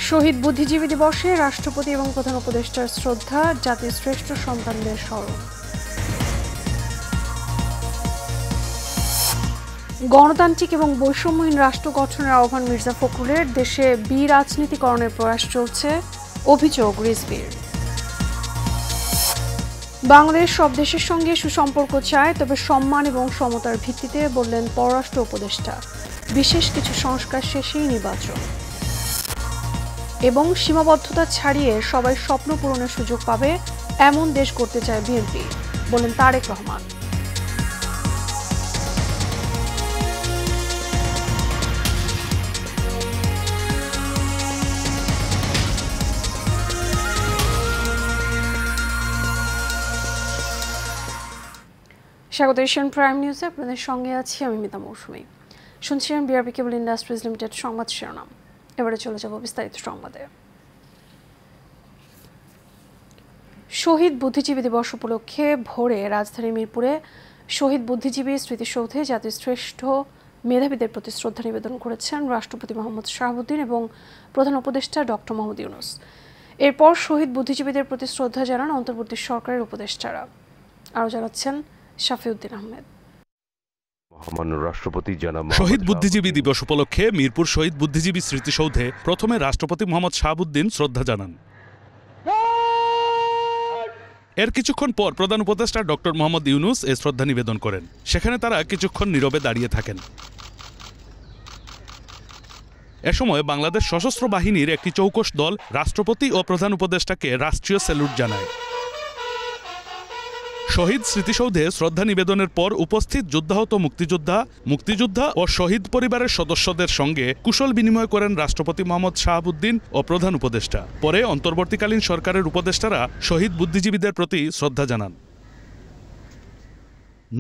শহীদ বুদ্ধিজীবী দিবসে রাষ্ট্রপতি এবং প্রধান উপদেষ্টার শ্রদ্ধা, জাতির শ্রেষ্ঠ সন্তানদের স্মরণ। গণতান্ত্রিক এবং বৈষম্যহীন রাষ্ট্র গঠনের আহ্বান মির্জা ফখরুলের, দেশে বিরাজনীতিকরণের প্রয়াস চলছে, অভিযোগ রিজভীর। বাংলাদেশ সব দেশের সঙ্গে সুসম্পর্ক চায়, তবে সম্মান এবং সমতার ভিত্তিতে, বললেন পররাষ্ট্র উপদেষ্টা। বিশেষ কিছু সংস্কার শেষেই নির্বাচন। এবং সীমাবদ্ধতা ছাড়িয়ে সবাই স্বপ্ন পূরণের সুযোগ পাবে, এমন দেশ করতে চায় বিএনপি, বলেন তারেক রহমান। স্বাগত এশিয়ান প্রাইম নিউজে, আপনাদের সঙ্গে আছি আমি মিতা মৌসুমী। শুনছিলেন বিআরবি কেবল ইন্ডাস্ট্রিজ লিমিটেড সংবাদ শিরোনাম। এবারে চলে যাব বিস্তারিত সংবাদে। শহীদ বুদ্ধিজীবী দিবস উপলক্ষে ভোরে রাজধানীর মিরপুরে শহীদ বুদ্ধিজীবী স্মৃতিসৌধে জাতির শ্রেষ্ঠ মেধাবীদের প্রতি শ্রদ্ধা নিবেদন করেছেন রাষ্ট্রপতি মোহাম্মদ শাহাবুদ্দিন এবং প্রধান উপদেষ্টা ডক্টর মোহাম্মদ ইউনূস। এরপর শহীদ বুদ্ধিজীবীদের প্রতি শ্রদ্ধা জানান অন্তর্বর্তী সরকারের উপদেষ্টারা। আরও জানাচ্ছেন শাফিউদ্দিন আহমেদ। শহীদ বুদ্ধিজীবী দিবস উপলক্ষে মিরপুর শহীদ বুদ্ধিজীবী স্মৃতিসৌধে প্রথমে রাষ্ট্রপতি মোহাম্মদ শাহাবুদ্দিন শ্রদ্ধা জানান। এর কিছুক্ষণ পর প্রধান উপদেষ্টা ডক্টর মোহাম্মদ ইউনূস এ শ্রদ্ধা নিবেদন করেন। সেখানে তারা কিছুক্ষণ নীরবে দাঁড়িয়ে থাকেন। এ সময় বাংলাদেশ সশস্ত্র বাহিনীর একটি চৌকস দল রাষ্ট্রপতি ও প্রধান উপদেষ্টাকে রাষ্ট্রীয় স্যালুট জানায়। শহীদ স্মৃতিসৌধে শ্রদ্ধা নিবেদনের পর উপস্থিত যুদ্ধাহত মুক্তিযোদ্ধা ও শহীদ পরিবারের সদস্যদের সঙ্গে কুশল বিনিময় করেন রাষ্ট্রপতি মোহাম্মদ শাহাবুদ্দিন ও প্রধান উপদেষ্টা। পরে অন্তর্বর্তীকালীন সরকারের উপদেষ্টারা শহীদ বুদ্ধিজীবীদের প্রতি শ্রদ্ধা জানান।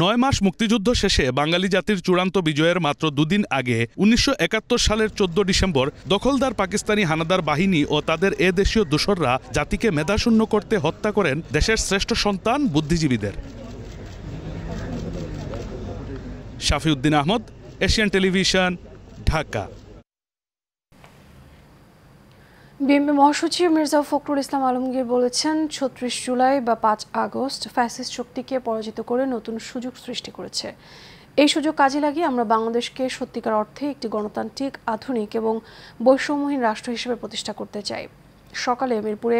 ৯ মাস মুক্তিযুদ্ধ শেষে বাঙালি জাতির চূড়ান্ত বিজয়ের মাত্র দুদিন আগে ১৯৭১ সালের ১৪ ডিসেম্বর দখলদার পাকিস্তানি হানাদার বাহিনী ও তাদের দেশীয় দোসররা জাতিকে মেধাশূন্য করতে হত্যা করেন দেশের শ্রেষ্ঠ সন্তান বুদ্ধিজীবীদের। Shafiuddin Ahmed, Asian television, Dhaka. BNP মহাসচিব মির্জা ফখরুল ইসলাম আলমগীর বলেছেন, ৩৬ জুলাই বা ৫ আগস্ট ফ্যাসিস্ট শক্তিকে পরাজিত করে নতুন সুযোগ সৃষ্টি করেছে। এই সুযোগ কাজে লাগিয়ে আমরা বাংলাদেশকে সত্যিকার অর্থে একটি গণতান্ত্রিক, আধুনিক এবং বৈষম্যহীন রাষ্ট্র হিসেবে প্রতিষ্ঠা করতে চাই। সকালে মিরপুরে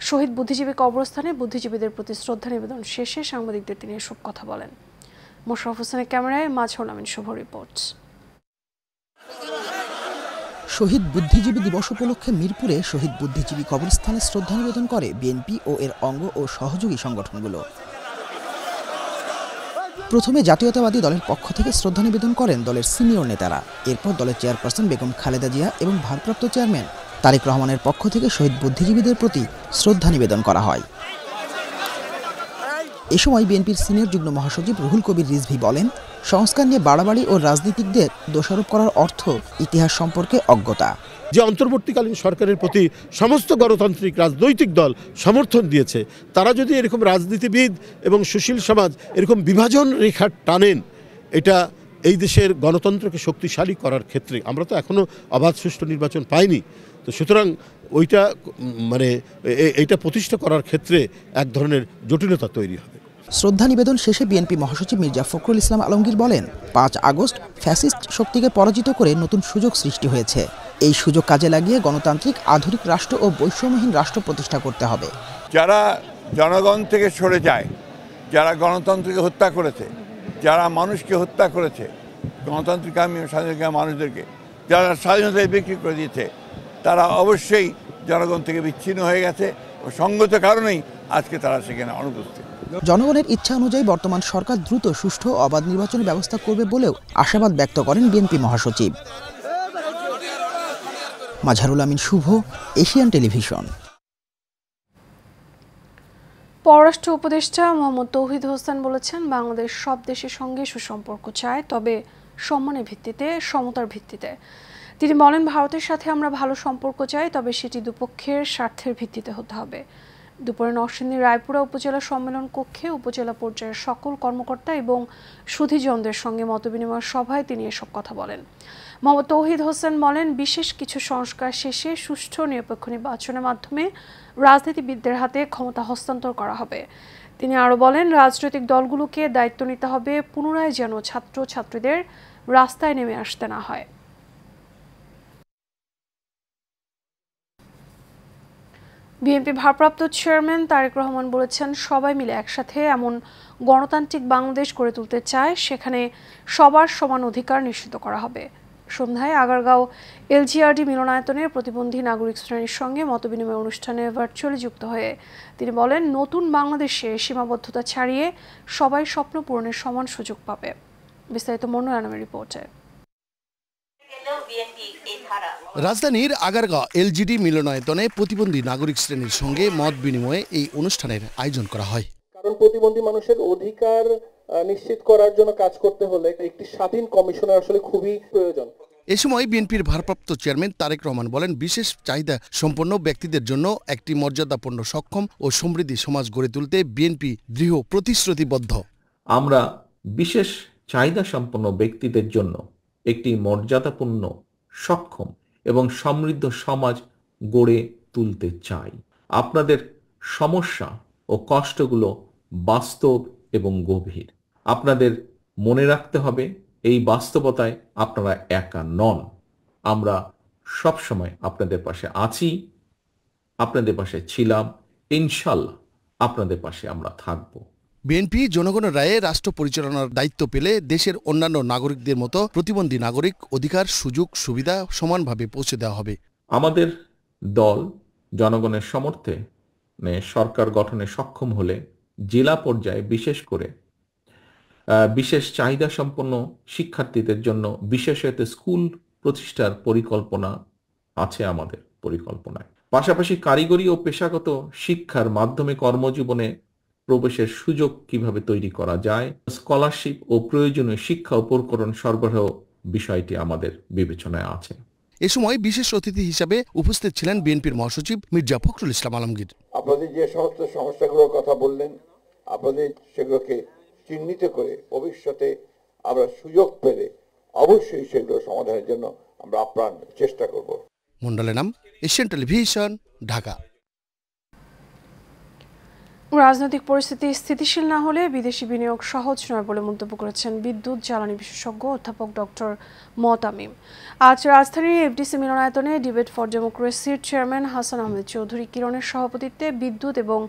শহীদ বুদ্ধিজীবী কবরস্থানে বুদ্ধিজীবীদের প্রতি শ্রদ্ধা নিবেদন শেষে সাংবাদিকদের তিনি এসব কথা বলেন। মোশাররফ হোসেনের ক্যামেরায় মাজহারুল আমিন শুভ রিপোর্ট। শহীদ বুদ্ধিজীবী দিবস উপলক্ষে মিরপুরে শহীদ বুদ্ধিজীবী কবরস্থানে শ্রদ্ধা নিবেদন করে বিএনপি ও এর অঙ্গ ও সহযোগী সংগঠনগুলো। প্রথমে জাতীয়তাবাদী দলের পক্ষ থেকে শ্রদ্ধা নিবেদন করেন দলের সিনিয়র নেতারা। এরপর দলের চেয়ারপারসন বেগম খালেদা জিয়া এবং ভারপ্রাপ্ত চেয়ারম্যান তারেক রহমানের পক্ষ থেকে শহীদ বুদ্ধিজীবীদের প্রতি শ্রদ্ধা নিবেদন করা হয়। এ সময় বিএনপির সিনিয়র যুগ্ম মহাসচিব রুহুল কবির রিজভী বলেন, সংস্কার নিয়ে বাড়াবাড়ি ও রাজনীতিকদের দোষারোপ করার অর্থ ইতিহাস সম্পর্কে অজ্ঞতা। যে অন্তর্বর্তীকালীন সরকারের প্রতি সমস্ত গণতান্ত্রিক রাজনৈতিক দল সমর্থন দিয়েছে, তারা যদি এরকম রাজনীতিবিদ এবং সুশীল সমাজ এরকম বিভাজন রেখা টানেন, এটা এই দেশের গণতন্ত্রকে শক্তিশালী করার ক্ষেত্রে, আমরা তো এখনও অবাধ সুষ্ঠু নির্বাচন পাইনি, তো সুতরাং এইটা প্রতিষ্ঠা করার ক্ষেত্রে এক ধরনের জটিলতা তৈরি হবে। শ্রদ্ধা নিবেদন শেষে বিএনপি মহাসচিব মির্জা ফখরুল ইসলাম আলমগীর বলেন, ৫ আগস্ট ফ্যাসিস্ট শক্তিকে পরাজিত করে নতুন সুযোগ সৃষ্টি হয়েছে। এই সুযোগ কাজে লাগিয়ে গণতান্ত্রিক, আধুনিক রাষ্ট্র ও বৈষম্যহীন রাষ্ট্র প্রতিষ্ঠা করতে হবে। যারা জনগণ থেকে সরে যায়, যারা গণতন্ত্রকে হত্যা করেছে, যারা মানুষকে হত্যা করেছে, গণতান্ত্রিকামী স্বাধীনতা মানুষদেরকে যারা স্বাধীনতায় বিক্রি করে দিয়েছে, তারা অবশ্যই জনগণ থেকে বিচ্ছিন্ন হয়ে গেছে ও সঙ্গত কারণেই আজকে তারা সেখানে অনুপস্থিত। জনগণের ইচ্ছা অনুযায়ী বর্তমান সরকার দ্রুত সুষ্ঠু ও অবাধ নির্বাচনের ব্যবস্থা করবে বলেও আশাবাদ ব্যক্ত করেন বিএনপি মহাসচিব। মাজহারুল আমিন শুভ, এশিয়ান টেলিভিশন। পররাষ্ট্র উপদেষ্টা মোহাম্মদ তৌহিদ হোসেন বলেছেন, বাংলাদেশ সব দেশের সঙ্গে সুসম্পর্ক চায়, তবে সম্মানের ভিত্তিতে, সমতার ভিত্তিতে। তিনি বলেন, ভারতের সাথে আমরা ভালো সম্পর্ক চাই, তবে সেটি দুপক্ষের স্বার্থের ভিত্তিতে হতে হবে। দুপুরে নরসিংদী রায়পুরা উপজেলা সম্মেলন কক্ষে উপজেলা পর্যায়ের সকল কর্মকর্তা এবং সুধীজনদের সঙ্গে মতবিনিময় সভায় তিনি এসব কথা বলেন। মোহাম্মদ তৌহিদ হোসেন বলেন, বিশেষ কিছু সংস্কার শেষে সুষ্ঠু নিরপেক্ষ নির্বাচনের মাধ্যমে রাজনীতিবিদদের হাতে ক্ষমতা হস্তান্তর করা হবে। তিনি আরও বলেন, রাজনৈতিক দলগুলোকে দায়িত্ব নিতে হবে পুনরায় যেন ছাত্রছাত্রীদের রাস্তায় নেমে আসতে না হয়। বিএনপি ভারপ্রাপ্ত চেয়ারম্যান তারেক রহমান বলেছেন, সবাই মিলে একসাথে এমন গণতান্ত্রিক বাংলাদেশ গড়ে তুলতে চায়, সেখানে সবার সমান অধিকার নিশ্চিত করা হবে। সন্ধ্যায় আগারগাঁও এলজিআরডি মিলনায়তনে প্রতিবন্ধী নাগরিক শ্রেণীর সঙ্গে মতবিনিময় অনুষ্ঠানে ভার্চুয়ালি যুক্ত হয়ে তিনি বলেন, নতুন বাংলাদেশে সীমাবদ্ধতা ছাড়িয়ে সবাই স্বপ্ন পূরণের সমান সুযোগ পাবে। বিস্তারিত মন্নু আনামের রিপোর্টে। রাজধানীর আগারগাঁও এলজিডি মিলনায়তনে প্রতিবন্ধী নাগরিক শ্রেণীর সঙ্গে মত বিনিময়ে এই অনুষ্ঠানের আয়োজন করা হয়। কারণ প্রতিবন্ধী মানুষের অধিকার নিশ্চিত করার জন্য কাজ করতে হলে একটি স্বাধীন কমিশনের আসলে খুবই প্রয়োজন। এ সময় বিএনপির ভারপ্রাপ্ত চেয়ারম্যান তারেক রহমান বলেন, বিশেষ চাহিদা সম্পন্ন ব্যক্তিদের জন্য একটি মর্যাদাপূর্ণ, সক্ষম ও সমৃদ্ধি সমাজ গড়ে তুলতে বিএনপি দৃঢ় প্রতিশ্রুতিবদ্ধ। আমরা বিশেষ চাহিদা সম্পন্ন ব্যক্তিদের জন্য একটি মর্যাদাপূর্ণ, সক্ষম এবং সমৃদ্ধ সমাজ গড়ে তুলতে চাই। আপনাদের সমস্যা ও কষ্টগুলো বাস্তব এবং গভীর। আপনাদের মনে রাখতে হবে, এই বাস্তবতায় আপনারা একা নন। আমরা সবসময় আপনাদের পাশে আছি, আপনাদের পাশে ছিলাম, ইনশাল্লাহ আপনাদের পাশে আমরা থাকব। বিএনপি জনগণের রায়ে রাষ্ট্র পরিচালনার দায়িত্ব পেলে দেশের অন্যান্য নাগরিকদের মতো প্রতিবন্ধী নাগরিক অধিকার, সুযোগ সুবিধা সমানভাবে পৌঁছে দেওয়া হবে। আমাদের দল জনগণের সমর্থে সরকার গঠনে সক্ষম হলে জেলা পর্যায়ে বিশেষ করে বিশেষ চাহিদা সম্পন্ন শিক্ষার্থীদের জন্য বিশেষায়িত স্কুল প্রতিষ্ঠার পরিকল্পনা আছে আমাদের পরিকল্পনায়। পাশাপাশি কারিগরি ও পেশাগত শিক্ষার মাধ্যমে কর্মজীবনে প্রবেশের সুযোগ কিভাবে তৈরি করা যায়, স্কলারশিপ ও প্রয়োজনীয় শিক্ষা উপকরণ সরবরাহ বিষয়টি আমাদের বিবেচনায় আছে। এ সময় বিশেষ অতিথি হিসাবে উপস্থিত ছিলেন বিএনপির মহাসচিব মির্জা ফখরুল ইসলাম আলমগীর। আপনাদের যে সমস্ত সমস্যাগুলোর কথা বললেন, আপনাদের সেগুলোকে চিহ্নিত করে ভবিষ্যতে আমরা সুযোগ পেলে অবশ্যই সেগুলো সমাধানের জন্য আমরা আপ্রাণ চেষ্টা করব। মন্ডলের নাম, এশিয়ান টেলিভিশন, ঢাকা। রাজনৈতিক পরিস্থিতি স্থিতিশীল না হলে বিদেশি বিনিয়োগ সহজ নয় বলে মন্তব্য করেছেন বিদ্যুৎ জ্বালানি বিশেষজ্ঞ অধ্যাপক ডক্টর মতামিম। আজ রাজধানীর এফডিসি মিলনায়তনে ডিবেট ফর ডেমোক্রেসির চেয়ারম্যান হাসান আহমেদ চৌধুরী কিরণের সভাপতিত্বে বিদ্যুৎ এবং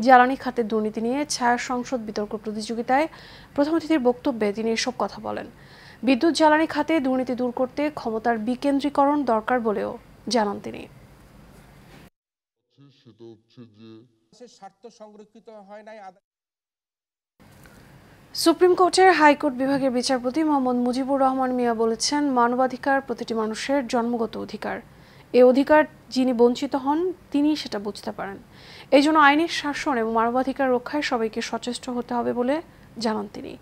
জ্বালানি খাতের দুর্নীতি নিয়ে ছায়া সংসদ বিতর্ক প্রতিযোগিতায় প্রধান অতিথির বক্তব্যে তিনি এসব কথা বলেন। বিদ্যুৎ জ্বালানি খাতে দুর্নীতি দূর করতে ক্ষমতার বিকেন্দ্রীকরণ দরকার বলেও জানান তিনি। সুপ্রিম কোর্টের হাইকোর্ট বিভাগের বিচারপতি মোহাম্মদ মুজিবুর রহমান মিয়া বলেছেন, মানবাধিকার প্রতিটি মানুষের জন্মগত অধিকার। এই অধিকার যিনি বঞ্চিত হন তিনি সেটা বুঝতে পারেন। এই জন্য আইনের শাসন এবং মানবাধিকার রক্ষায় সবাইকে সচেষ্ট হতে হবে বলে জানান তিনি।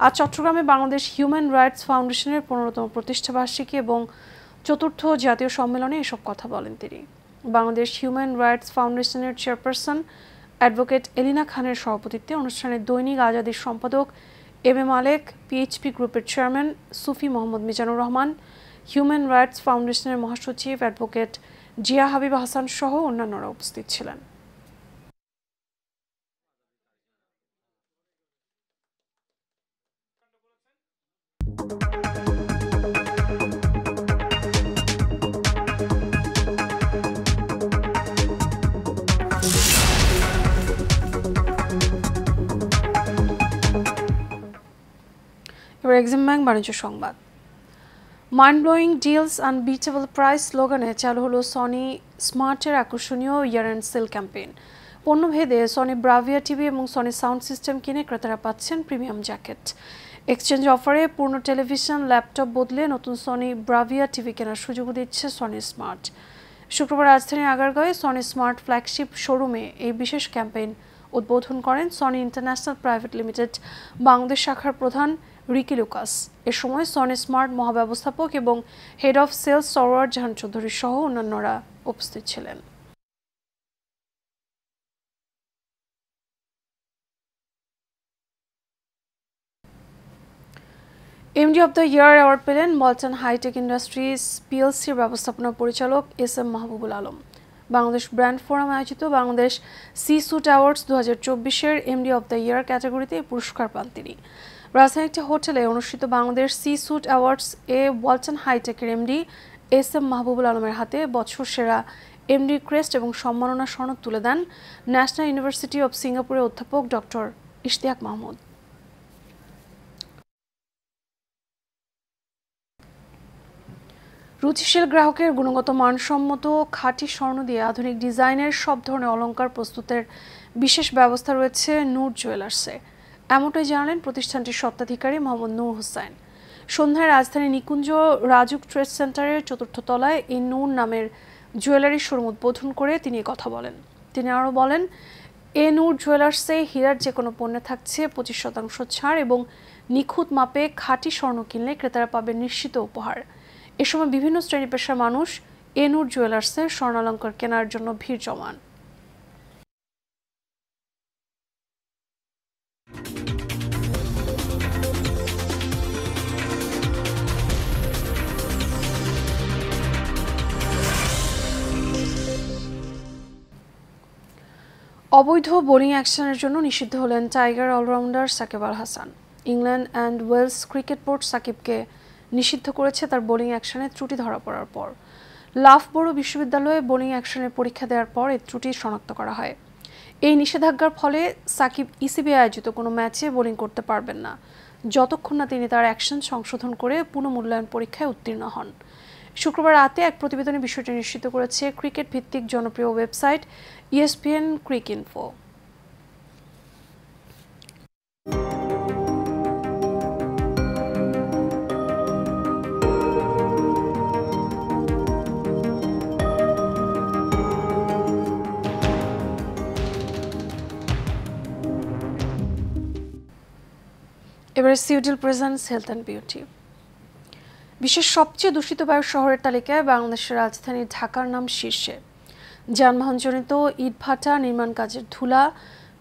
আজ চট্টগ্রামে বাংলাদেশ হিউম্যান রাইটস ফাউন্ডেশনের 15তম প্রতিষ্ঠাবার্ষিকী এবং 4র্থ জাতীয় সম্মেলনে এসব কথা বলেন তিনি। বাংলাদেশ হিউম্যান রাইটস ফাউন্ডেশনের চেয়ারপারসন অ্যাডভোকেট এলিনা খানের সভাপতিত্বে অনুষ্ঠানে দৈনিক আজাদির সম্পাদক এম এ মালেক, পিএইচপি গ্রুপের চেয়ারম্যান সুফি মোহাম্মদ মিজানুর রহমান, হিউম্যান রাইটস ফাউন্ডেশনের মহাসচিব অ্যাডভোকেট জিয়া হাবিব হাসান সহ অন্যান্যরা উপস্থিত ছিলেন। এবার এক্সিম ব্যাংক বাণিজ্য সংবাদ। Mind blowing deals unbeatable price স্লোগানে চালু হলো সনি স্মার্টের আকর্ষণীয় ইয়ার এন্ড সেল ক্যাম্পেইন। পণ্যভেদে সনি ব্রাভিয়া টিভি এবং সনি সাউন্ড সিস্টেম কিনে ক্রেতারা পাচ্ছেন প্রিমিয়াম জ্যাকেট। এক্সচেঞ্জ অফারে পুরনো টেলিভিশন, ল্যাপটপ বদলে নতুন সনি ব্রাভিয়া টিভি কেনার সুযোগ দিচ্ছে সনি স্মার্ট। শুক্রবার রাজধানীর আগারগাঁওয়ে সনি স্মার্ট ফ্ল্যাগশিপ শোরুমে এই বিশেষ ক্যাম্পেইন উদ্বোধন করেন Sony international private limited Bangladesh শাখার প্রধান রিকি লুকাস। এ সময় সনি স্মার্ট মহাব্যবস্থাপক এবং head of sales Sarwar Jahan Chowdhury সহ অন্যান্যরা উপস্থিত ছিলেন। MD of the year award পেলেন মলটন হাইটেক ইন্ডাস্ট্রিজ পিএলসির ব্যবস্থাপনা পরিচালক S M. Mahbubul Alam. Bangladesh brand forum আয়োজিত বাংলাদেশ সি স্যুট অ্যাওয়ার্ডস 2024-এর এমডি অব দ্য ইয়ার ক্যাটাগরিতে পুরস্কার পান তিনি। রাজধানীর একটি হোটেলে অনুষ্ঠিত বাংলাদেশ সি স্যুট অ্যাওয়ার্ডস এ ওয়ালটন হাইটেকের এমডি এস.এম. মাহবুবুল আলমের হাতে বছর সেরা এমডি ক্রেস্ট এবং সম্মাননা সনদ তুলে দেন ন্যাশনাল ইউনিভার্সিটি অব সিঙ্গাপুরের অধ্যাপক ডক্টর ইশতিয়াক মাহমুদ। রুচিশীল গ্রাহকের গুণগত মানসম্মত খাঁটি স্বর্ণ দিয়ে আধুনিক ডিজাইনের সব ধরনের অলংকার প্রস্তুতের বিশেষ ব্যবস্থা রয়েছে নূর জুয়েলার্সে। এমনটাই জানালেন প্রতিষ্ঠানটির স্বত্বাধিকারী মোহাম্মদ নূর হোসেন। সন্ধ্যায় রাজধানী নিকুঞ্জ রাজুক ট্রেড সেন্টারের ৪র্থ তলায় এই নূর নামের জুয়েলারি শোরুম উদ্বোধন করে তিনি কথা বলেন। তিনি আরও বলেন, এ নূর জুয়েলার্সে হীরার যে কোনো পণ্যে থাকছে 25% ছাড় এবং নিখুঁত মাপে খাঁটি স্বর্ণ কিনলে ক্রেতারা পাবেন নিশ্চিত উপহার। এ সময় বিভিন্ন শ্রেণী পেশার মানুষ এ নূর জুয়েলার্সের স্বর্ণালঙ্কার কেনার জন্য ভিড় জমান। অবৈধ বোলিং অ্যাকশনের জন্য নিষিদ্ধ হলেন tiger allrounder Shakib Al Hasan. England and Wales cricket board সাকিবকে নিষিদ্ধ করেছে তার বোলিং অ্যাকশনে ত্রুটি ধরা পড়ার পর। লাফবোরো বিশ্ববিদ্যালয়ে বোলিং অ্যাকশনের পরীক্ষা দেওয়ার পর এই ত্রুটি শনাক্ত করা হয়। এই নিষেধাজ্ঞার ফলে সাকিব ইসিবি আয়োজিত কোনো ম্যাচে বোলিং করতে পারবেন না যতক্ষণ না তিনি তার অ্যাকশন সংশোধন করে পুনঃমূল্যায়ন পরীক্ষায় উত্তীর্ণ হন। শুক্রবার রাতে এক প্রতিবেদনে বিষয়টি নিশ্চিত করেছে ক্রিকেট ভিত্তিক জনপ্রিয় ওয়েবসাইট ESPN ক্রিকইনফো। এবারে সিউডিল প্রেজেন্টস হেলথ অ্যান্ড বিউটি। বিশ্বের সবচেয়ে দূষিত বায়ু শহরের তালিকায় বাংলাদেশের রাজধানী ঢাকার নাম শীর্ষে। যানবাহনজনিত ইটভাটা, নির্মাণ কাজের ধুলা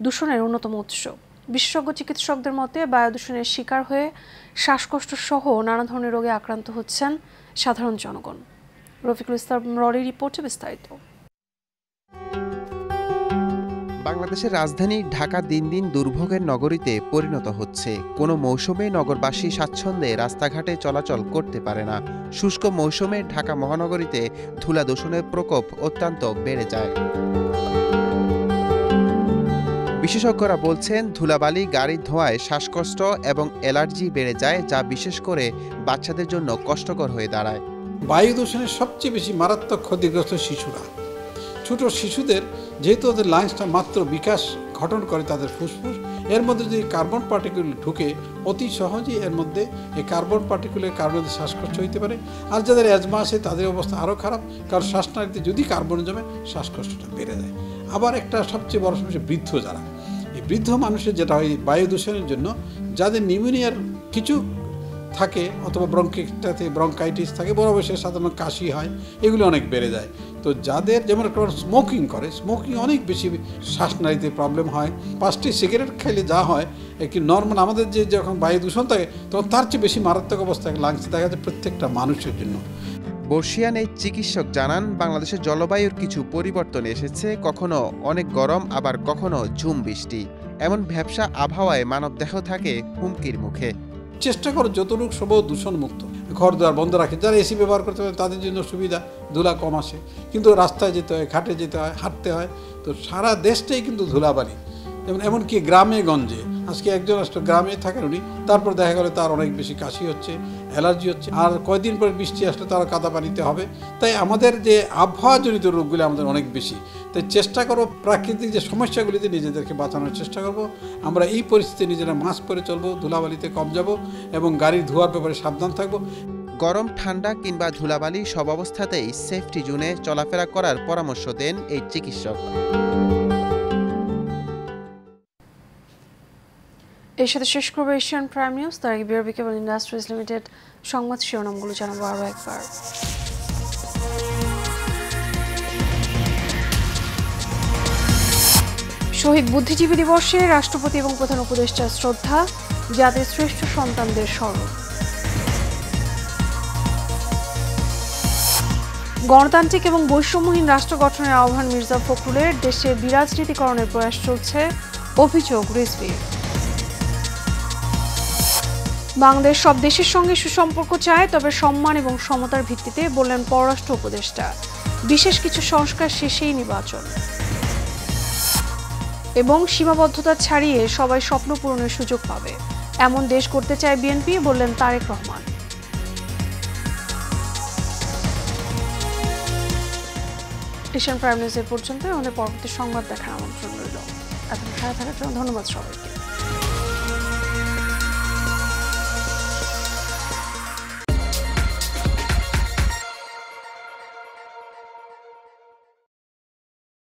দূষণের অন্যতম উৎস। বিশেষজ্ঞ চিকিৎসকদের মতে বায়ু দূষণের শিকার হয়ে শ্বাসকষ্ট সহ নানা ধরনের রোগে আক্রান্ত হচ্ছেন সাধারণ জনগণ। রফিকুল ইসলাম ররি রিপোর্টে বিস্তারিত। বাংলাদেশের রাজধানী ঢাকা দিন দিন দুর্ভোগের নগরীতে পরিণত হচ্ছে। কোনো মৌসুমে নগরবাসী স্বাচ্ছন্দ্যে রাস্তাঘাটে চলাচল করতে পারে না। শুষ্ক মৌসুমে ঢাকা মহানগরীতে ধুলা দূষণের প্রকোপ অত্যন্ত বেড়ে যায়। বিশেষজ্ঞরা বলছেন, ধুলাবালি গাড়ির ধোঁয়ায় শ্বাসকষ্ট এবং অ্যালার্জি বেড়ে যায়, যা বিশেষ করে বাচ্চাদের জন্য কষ্টকর হয়ে দাঁড়ায়। বায়ু দূষণের সবচেয়ে বেশি মারাত্মক ক্ষতিগ্রস্ত শিশুরা। ছোট শিশুদের যেহেতু ওদের লাংসটা মাত্র বিকাশ ঘটন করে তাদের ফুসফুস, এর মধ্যে যদি কার্বন পার্টিকুল ঢুকে অতি সহজেই এর মধ্যে এই কার্বন পার্টিকুলের কারণে শ্বাসকষ্ট হইতে পারে। আর যাদের অ্যাজমা আছে তাদের অবস্থা আরও খারাপ, কারণ শ্বাসনালীতে যদি কার্বন জমে শ্বাসকষ্টটা বেড়ে যায়। আবার একটা সবচেয়ে বড় সমস্যা বৃদ্ধ যারা, এই বৃদ্ধ মানুষের যেটা হয় বায়ু দূষণের জন্য যাদের নিউমোনিয়ার কিছু থাকে অথবা ব্রঙ্কাইটিস থাকে, বড় বয়সে সাধারণত কাশি হয়, এগুলো অনেক বেড়ে যায়। তো যাদের যেমন একটা স্মোকিং করে, স্মোকিং অনেক বেশি শ্বাসনালীতে প্রবলেম হয়। 5টি সিগারেট খাইলে যা হয় কি নর্মাল আমাদের যে যখন বায়ু দূষণ থাকে তখন তার চেয়ে বেশি মারাত্মক অবস্থা লাংসে দেখা যায় প্রত্যেকটা মানুষের জন্য। বর্ষিয়ান এই চিকিৎসক জানান, বাংলাদেশের জলবায়ুর কিছু পরিবর্তন এসেছে। কখনো অনেক গরম, আবার কখনো ঝুম বৃষ্টি। এমন ভ্যাপসা আবহাওয়ায় মানবদেহ থাকে হুমকির মুখে। চেষ্টা করো যতটুকু সম্ভব দূষণমুক্ত। ঘর দুয়ার বন্ধ রাখে, যারা এসি ব্যবহার করতে পারে তাদের জন্য সুবিধা, ধুলা কম আসে। কিন্তু রাস্তায় যেতে হয়, ঘাটে যেতে হয়, হাঁটতে হয়, তো সারা দেশটাই কিন্তু ধুলাবালি। যেমন এমনকি গ্রামে গঞ্জে, আজকে একজন আসলে গ্রামে থাকেন উনি, তারপর দেখা গেলো তার অনেক বেশি কাশি হচ্ছে, অ্যালার্জি হচ্ছে, আর কয়দিন পর বৃষ্টি আসলে তারা কাদা পানিতে হবে। তাই আমাদের যে আবহাওয়াজনিত রোগগুলি আমাদের অনেক বেশি। তাই চেষ্টা করবো প্রাকৃতিক যে সমস্যাগুলিতে নিজেদেরকে বাঁচানোর চেষ্টা করব। আমরা এই পরিস্থিতি নিজেরা মাস্ক পরে চলবো, ধুলাবালিতে কম যাব এবং গাড়ির ধোয়ার ব্যাপারে সাবধান থাকবো। গরম, ঠান্ডা কিংবা ধুলাবালি সব অবস্থাতেই সেফটি জোনে চলাফেরা করার পরামর্শ দেন এই চিকিৎসক। এর সাথে শেষ করবো এশিয়ান প্রাইম নিউজ। তার আগে বিআরবি কেবল ইন্ডাস্ট্রিজ লিমিটেড সংবাদ শিরোনামগুলো জানাবো আরও একবার। শহীদ বুদ্ধিজীবী দিবসে রাষ্ট্রপতি এবং প্রধান উপদেষ্টার শ্রদ্ধা, জাতির শ্রেষ্ঠ সন্তানদের স্মরণ। গণতান্ত্রিক এবং বৈষম্যহীন রাষ্ট্র গঠনের আহ্বান মির্জা ফখরুলের, দেশে বিরাজনীতিকরণের প্রয়াস চলছে, অভিযোগ রিজভীর। বাংলাদেশ সব দেশের সঙ্গে সুসম্পর্ক চায়, তবে সম্মান এবং সমতার ভিত্তিতে, বললেন পররাষ্ট্র উপদেষ্টা। বিশেষ কিছু সংস্কার শেষেই নির্বাচন। এবং সীমাবদ্ধতা ছাড়িয়ে সবাই স্বপ্ন পূরণের সুযোগ পাবে, এমন দেশ করতে চায় বিএনপি, বললেন Tarique Rahman. Asian prime news এ পর্যন্ত। আমাদের পরবর্তী সংবাদ দেখার আমন্ত্রণ রইল। এতক্ষণ সাথে থাকার জন্য ধন্যবাদ সবাইকে।